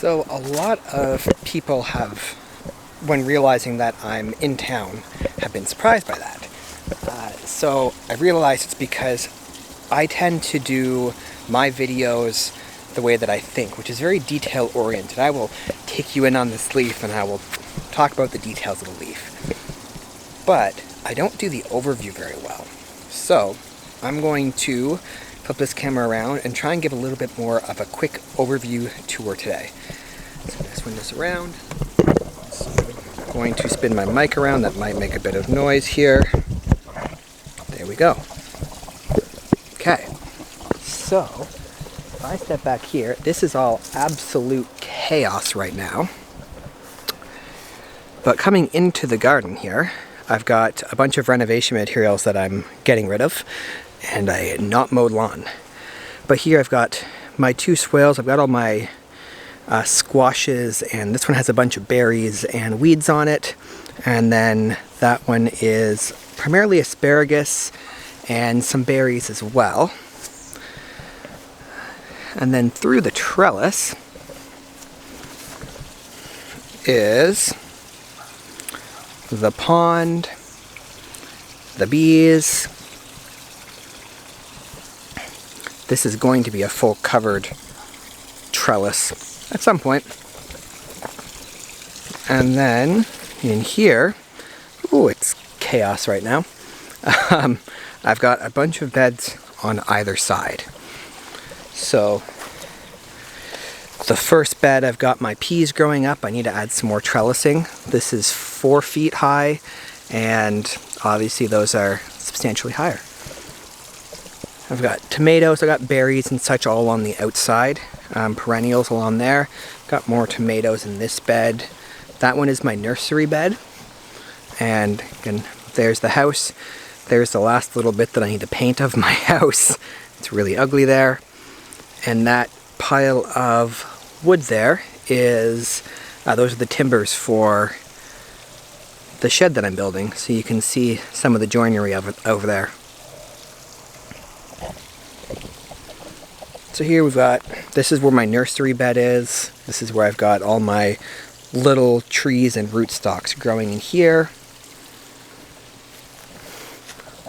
So a lot of people have, when realizing that I'm in town, have been surprised by that. So I realized it's because I tend to do my videos the way that I think, which is very detail oriented. I will take you in on this leaf and I will talk about the details of the leaf. But I don't do the overview very well. So I'm going to flip this camera around and try and give a little bit more of a quick overview tour today. So let's swing this around. So I'm going to spin my mic around. That might make a bit of noise here. There we go. Okay, so if I step back here, this is all absolute chaos right now. But coming into the garden here, I've got a bunch of renovation materials that I'm getting rid of, and a not mowed lawn. But here I've got my two swales, I've got all my squashes, and this one has a bunch of berries and weeds on it. And then that one is primarily asparagus and some berries as well. And then through the trellis is the pond, the bees. This is going to be a full covered trellis at some point. And then in here, ooh, it's chaos right now. I've got a bunch of beds on either side. So the first bed, I've got my peas growing up. I need to add some more trellising. This is 4 feet high, and obviously those are substantially higher. I've got tomatoes, I've got berries and such all on the outside, perennials along there. Got more tomatoes in this bed. That one is my nursery bed. And again, there's the house. There's the last little bit that I need to paint of my house. It's really ugly there. And that pile of wood there is, those are the timbers for the shed that I'm building. So you can see some of the joinery of it over there. So here we've got, this is where my nursery bed is. This is where I've got all my little trees and rootstocks growing in here.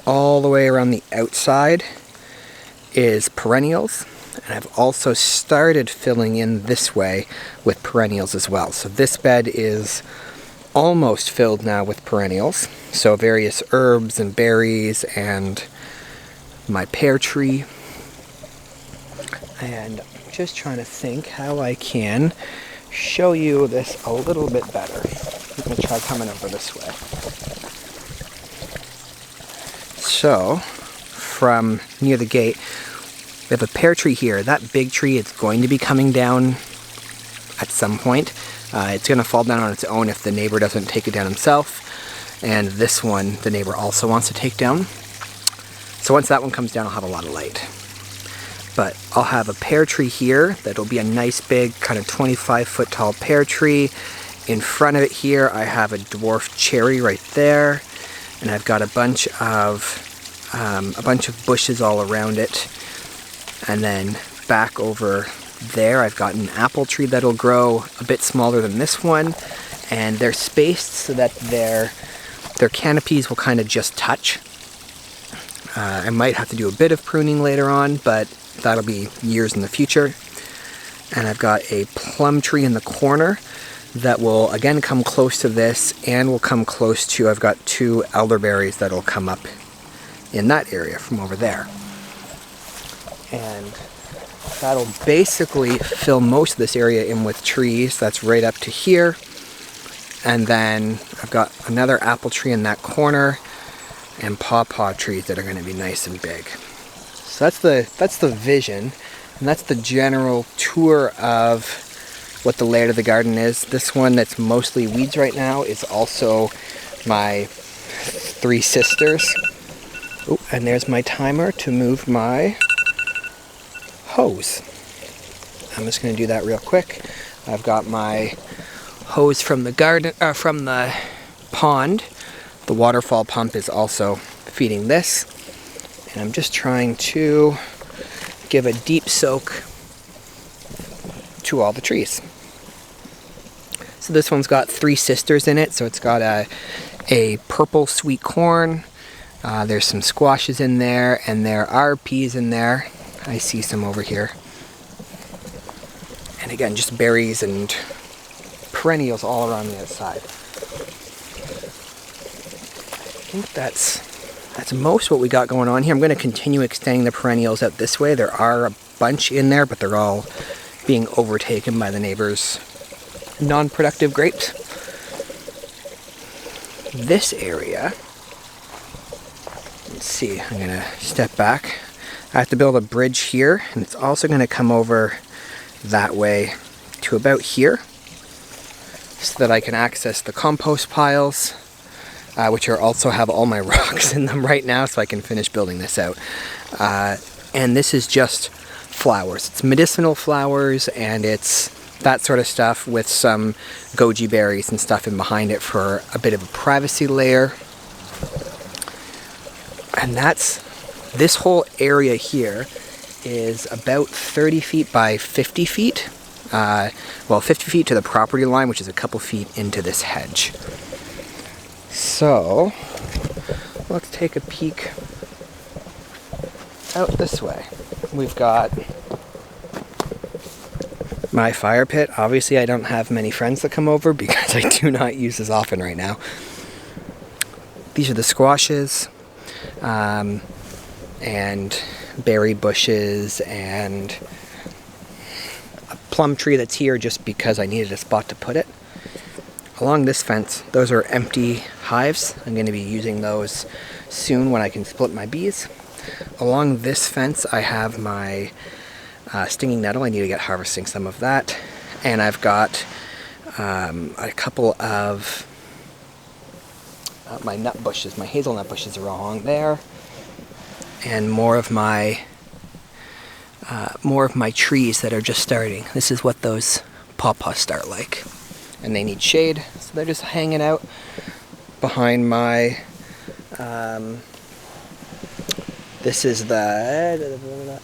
All the way around the outside is perennials. And I've also started filling in this way with perennials as well. So this bed is almost filled now with perennials. So various herbs and berries and my pear tree. And I'm just trying to think how I can show you this a little bit better. I'm going to try coming over this way. So, from near the gate, we have a pear tree here. That big tree is going to be coming down at some point. It's going to fall down on its own if the neighbor doesn't take it down himself. And this one, the neighbor also wants to take down. So once that one comes down, I'll have a lot of light. But I'll have a pear tree here that'll be a nice big kind of 25-foot tall pear tree. In front of it here, I have a dwarf cherry right there. And I've got a bunch of bushes all around it. And then back over there, I've got an apple tree that'll grow a bit smaller than this one. And they're spaced so that their canopies will kind of just touch. I might have to do a bit of pruning later on, but that'll be years in the future. And I've got a plum tree in the corner that will again come close to this and will come close to, I've got 2 elderberries that'll come up in that area from over there. And that'll basically fill most of this area in with trees. That's right up to here. And then I've got another apple tree in that corner and pawpaw trees that are going to be nice and big. So that's the vision, and that's the general tour of what the layout of the garden is. This one that's mostly weeds right now is also my 3 sisters. Oh, and there's my timer to move my hose. I'm just going to do that real quick. I've got my hose from the garden, from the pond. The waterfall pump is also feeding this. And I'm just trying to give a deep soak to all the trees. So this one's got 3 sisters in it. So it's got a purple sweet corn. There's some squashes in there, and there are peas in there. I see some over here. And again, just berries and perennials all around the outside. I think that's most what we got going on here. I'm going to continue extending the perennials out this way. There are a bunch in there, but they're all being overtaken by the neighbors' non-productive grapes. This area, let's see, I'm going to step back. I have to build a bridge here, and it's also going to come over that way to about here so that I can access the compost piles, which also have all my rocks in them right now, so I can finish building this out. And this is just flowers. It's medicinal flowers, and it's that sort of stuff with some goji berries and stuff in behind it for a bit of a privacy layer. And this whole area here is about 30 feet by 50 feet. Well, 50 feet to the property line, which is a couple feet into this hedge. So, let's take a peek out this way. We've got my fire pit. Obviously, I don't have many friends that come over because I do not use this often right now. These are the squashes, and berry bushes, and a plum tree that's here just because I needed a spot to put it. Along this fence, those are empty hives. I'm going to be using those soon when I can split my bees. Along this fence, I have my stinging nettle. I need to get harvesting some of that. And I've got a couple of my nut bushes, my hazelnut bushes are along there. And more of my trees that are just starting. This is what those pawpaws start like. And they need shade, so they're just hanging out behind my, this is the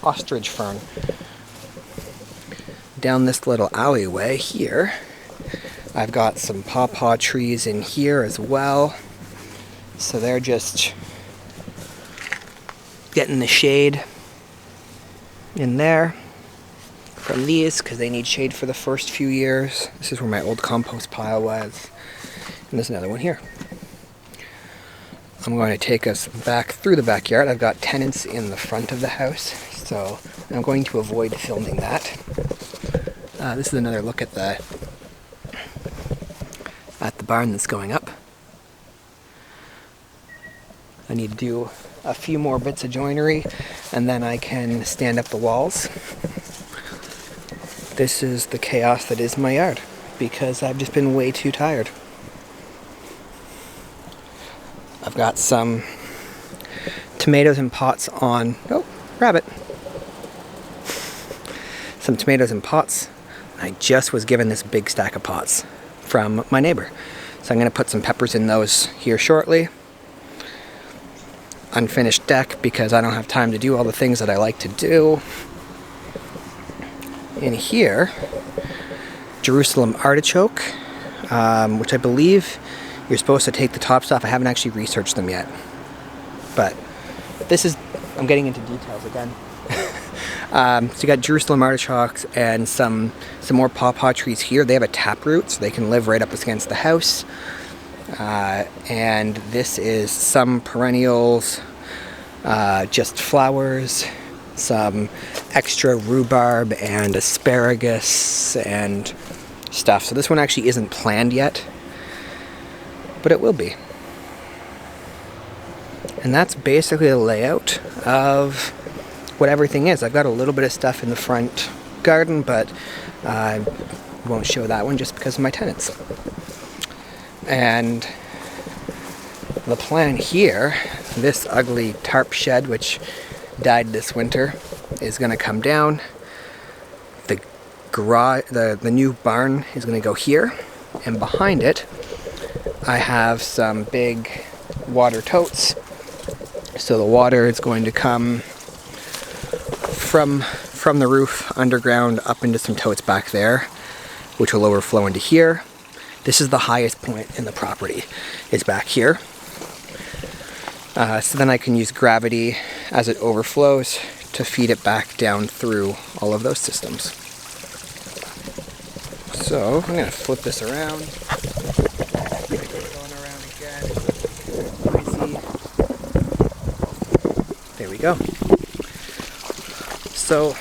Ostrich Fern. Down this little alleyway here, I've got some pawpaw trees in here as well. So they're just getting the shade in there from these because they need shade for the first few years. This is where my old compost pile was. And there's another one here. I'm going to take us back through the backyard. I've got tenants in the front of the house, so I'm going to avoid filming that. This is another look at the barn that's going up. I need to do a few more bits of joinery, and then I can stand up the walls. This is the chaos that is my yard, because I've just been way too tired. I've got some tomatoes in pots on... Oh, rabbit! Some tomatoes in pots. I just was given this big stack of pots from my neighbor. So I'm going to put some peppers in those here shortly. Unfinished deck because I don't have time to do all the things that I like to do. In here, Jerusalem artichoke, which I believe you're supposed to take the tops off. I haven't actually researched them yet. But this is, I'm getting into details again. So you got Jerusalem artichokes and some more pawpaw trees here. They have a taproot, so they can live right up against the house. And this is some perennials, just flowers, some extra rhubarb and asparagus and stuff. So this one actually isn't planned yet, but it will be. And that's basically the layout of what everything is. I've got a little bit of stuff in the front garden, but I won't show that one just because of my tenants. And the plan here, this ugly tarp shed, which died this winter, is going to come down. The garage, the new barn is going to go here, and behind it I have some big water totes. So the water is going to come from the roof underground up into some totes back there. which will overflow into here. This is the highest point in the property, is back here. So then I can use gravity as it overflows to feed it back down through all of those systems. So I'm going to flip this around. Going around again. There we go. So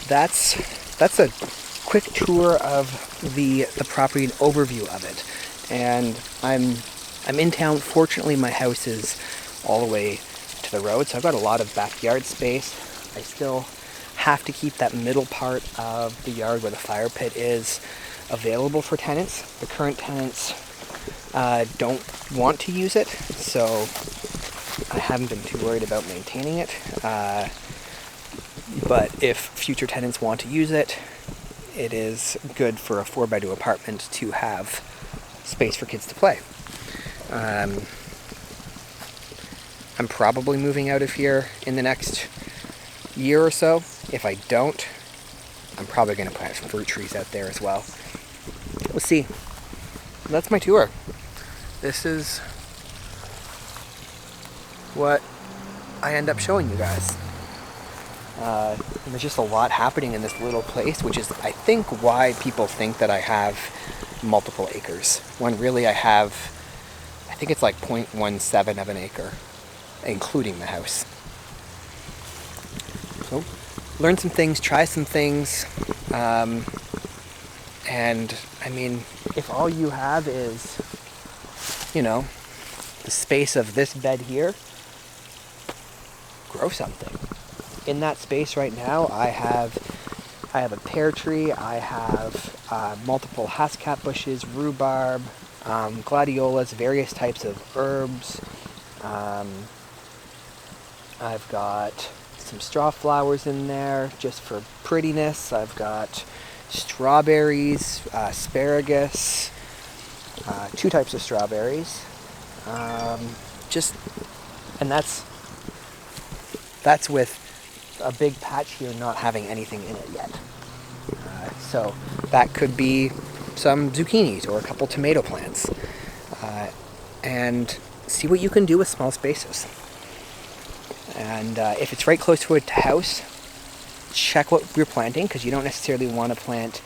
that's a quick tour of the property and overview of it. And I'm in town. Fortunately, my house is all the way to the road, so I've got a lot of backyard space. I still have to keep that middle part of the yard where the fire pit is available for tenants. The current tenants don't want to use it, so I haven't been too worried about maintaining it. But if future tenants want to use it, it is good for a 4x2 apartment to have space for kids to play. I'm probably moving out of here in the next year or so. If I don't, I'm probably going to plant some fruit trees out there as well. We'll see. That's my tour. This is what I end up showing you guys. There's just a lot happening in this little place, which is, I think, why people think that I have multiple acres, when really I think it's like 0.17 of an acre, including the house. So, learn some things, try some things, and I mean, if all you have is, the space of this bed here, grow something. In that space right now, I have a pear tree, I have multiple hascap bushes, rhubarb, gladiolas, various types of herbs. I've got some straw flowers in there just for prettiness. I've got strawberries, asparagus, 2 types of strawberries. And that's with a big patch here not having anything in it yet. So that could be some zucchinis or a couple tomato plants. And see what you can do with small spaces. And if it's right close to a house, check what you're planting, because you don't necessarily want to plant,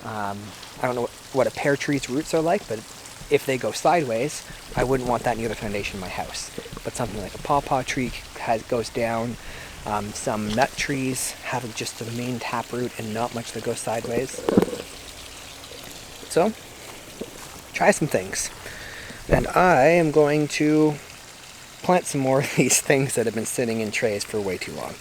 I don't know what a pear tree's roots are like, but if they go sideways, I wouldn't want that near the foundation of my house. But something like a pawpaw tree goes down. Some nut trees have just the main taproot and not much that goes sideways. So, try some things. And I am going to plant some more of these things that have been sitting in trays for way too long.